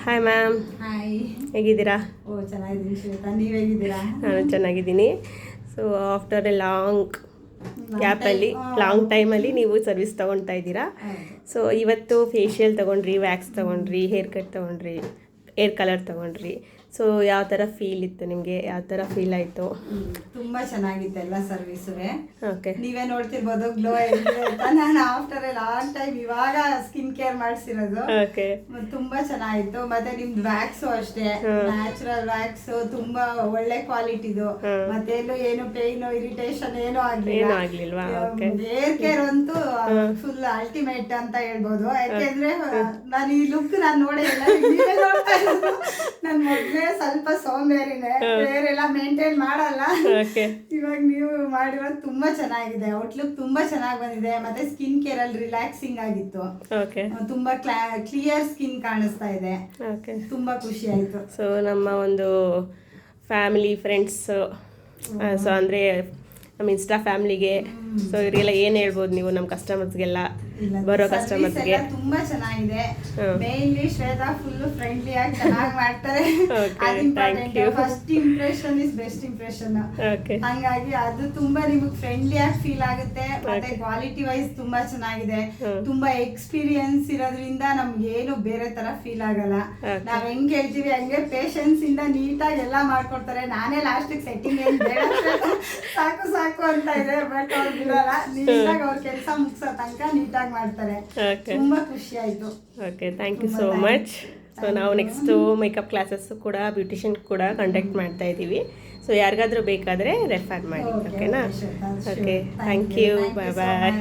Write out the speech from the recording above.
Hi ma'am, hi. ಹೇಗಿದ್ದೀರಾ? ಚೆನ್ನಾಗಿದ್ದೀನಿ ಶ್ವೇತಾ, ನೀವು ಹೇಗಿದ್ದೀರಾ? ನಾನು ಚೆನ್ನಾಗಿದ್ದೀನಿ. So after A long long ಟೈಮಲ್ಲಿ ನೀವು ಸರ್ವಿಸ್ ತೊಗೊಳ್ತಾ ಇದ್ದೀರಾ. ಸೊ ಇವತ್ತು ಫೇಶಿಯಲ್ ತೊಗೊಂಡ್ರಿ, ವ್ಯಾಕ್ಸ್ ತೊಗೊಂಡ್ರಿ, ಹೇರ್ ಕಟ್ ತೊಗೊಂಡ್ರಿ, ಏರ್ ಕಲರ್ ತೊಗೊಂಡ್ರಿ. ಸೊ ಯಾವ ಥರ ಫೀಲ್ ಇತ್ತು ನಿಮಗೆ? ಯಾವ ಥರ ಫೀಲ್ ಆಯಿತು? ತುಂಬ ಚೆನ್ನಾಗಿತ್ತು ಎಲ್ಲ ಸರ್ವಿಸುವೆ. ಓಕೆ, ನೀವೇ ನೋಡ್ತಿರ್ಬೋದು ಗ್ಲೋ ನಾನು ಆಫ್ಟರ್ ಎ ಲಾಂಗ್ ಟೈಮ್ ಇವಾಗ ಸ್ಕಿನ್ ಕೇರ್ ಮಾಡಿಸಿರೋದು. ಓಕೆ, ತುಂಬಾ ಚೆನ್ನಾಗಿತ್ತು. ಮತ್ತೆ ನಿಮ್ದು ವ್ಯಾಕ್ಸು ಅಷ್ಟೇ, ನ್ಯಾಚುರಲ್ ವ್ಯಾಕ್ಸ್ ತುಂಬಾ ಒಳ್ಳೆ ಕ್ವಾಲಿಟಿದು. ಮತ್ತೆ ಏನು ಪೇನ್ ಇರಿಟೇಷನ್ ಏನೂ ಆಗ್ಲಿಲ್ವಾ? ಓಕೆ, ಹೇರ್ ಕೇರ್ ಅಂತೂ ಫುಲ್ ಅಲ್ಟಿಮೇಟ್ ಅಂತ ಹೇಳ್ಬೋದು. ಯಾಕೆಂದ್ರೆ ನಾನು ಈ ಲುಕ್ ನಾನು ನೋಡೇ ಇಲ್ಲ, ನೀವೇ ನೋಡ್ತಾ ಇರೋದು. ನನ್ ಮೊದ್ಲೇ ಸ್ವಲ್ಪ ಸೋಂಬೇರಿನೇ, ಬೇರೆಲ್ಲ ಮೇಂಟೈನ್ ಮಾಡಲ್ಲ. ಇವಾಗ ನೀವು ಮಾಡಿರೋದು ತುಂಬಾ ಚೆನ್ನಾಗಿದೆ. ಔಟ್ಲುಕ್ ತುಂಬಾ ಚೆನ್ನಾಗಿ ಬಂದಿದೆ. ಮತ್ತೆ ಸ್ಕಿನ್ ಕೇರ್ ಅಲ್ಲಿ ರಿಲ್ಯಾಕ್ಸಿಂಗ್ ಆಗಿತ್ತು. ತುಂಬಾ ಕ್ಲಿಯರ್ ಸ್ಕಿನ್ ಕಾಣಿಸ್ತಾ ಇದೆ. ತುಂಬಾ ಖುಷಿ ಆಯ್ತು. ಸೊ ನಮ್ಮ ಒಂದು ಫ್ಯಾಮಿಲಿ ಫ್ರೆಂಡ್ಸ್, ಸೊ ಅಂದರೆ ನಮ್ಮ ಇನ್ಸ್ಟಾ ಫ್ಯಾಮಿಲಿಗೆ, ಸೊ ಇವರಿಗೆಲ್ಲ ಏನು ಹೇಳ್ಬೋದು ನೀವು ನಮ್ಮ ಕಸ್ಟಮರ್ಸ್ಗೆಲ್ಲ, ಬರೋ ಕಸ್ಟಮರ್ಸ್ಗೆ? ತುಂಬಾ ಚೆನ್ನಾಗಿದೆ. ಮೇನ್ಲಿ ಶ್ವೇತಾ ಫುಲ್ ಫ್ರೆಂಡ್ಲಿ ಆಗಿ ಚೆನ್ನಾಗಿ ಮಾಡ್ತಾರೆ. First impression is best impression. ಹಂಗಾಗಿ ಅದು ತುಂಬಾ ನಿಮಗೆ ಫ್ರೆಂಡ್ಲಿ ಆಗಿ ಫೀಲ್ ಆಗುತ್ತೆ. ಮತ್ತೆ ಕ್ವಾಲಿಟಿ ವೈಸ್ ತುಂಬಾ ಚೆನ್ನಾಗಿದೆ. ತುಂಬಾ ಎಕ್ಸ್ಪೀರಿಯನ್ಸ್ ಇರೋದ್ರಿಂದ ನಮ್ಗೆ ಏನು ಬೇರೆ ತರ ಫೀಲ್ ಆಗಲ್ಲ. ನಾವ್ ಹೆಂಗ್ ಹೇಳ್ತೀವಿ ಹಂಗೆ ಪೇಷನ್ಸ್ ಇಂದ ನೀಟಾಗಿ ಎಲ್ಲಾ ಮಾಡ್ಕೊಡ್ತಾರೆ. ನಾನೇ ಲಾಸ್ಟ್ ಸೆಟ್ಟಿಂಗ್ ಏನ್ ಬೇಡ ಸಾಕು ಸಾಕು ಅಂತ ಇದೆ, ಬಟ್ ಅವ್ರು ಬಿಡಲ್ಲ. ನೀಟಾಗಿ ಅವ್ರ ಕೆಲಸ ಮುಗಿಸೋ ತನಕ ನೀಟಾಗಿ ಮಾಡ್ತಾರೆ. ತುಂಬಾ ಖುಷಿ ಆಯ್ತು. Okay, thank you so much. So ನಾವು ನೆಕ್ಸ್ಟು ಮೇಕಪ್ ಕ್ಲಾಸಸ್ ಕೂಡ, ಬ್ಯೂಟಿಷಿಯನ್ ಕೂಡ ಕಂಡಕ್ಟ್ ಮಾಡ್ತಾ ಇದ್ದೀವಿ. ಸೊ ಯಾರಿಗಾದ್ರೂ ಬೇಕಾದರೆ ರೆಫರ್ ಮಾಡಿ. ಓಕೆನಾ? Okay, thank you. Bye bye.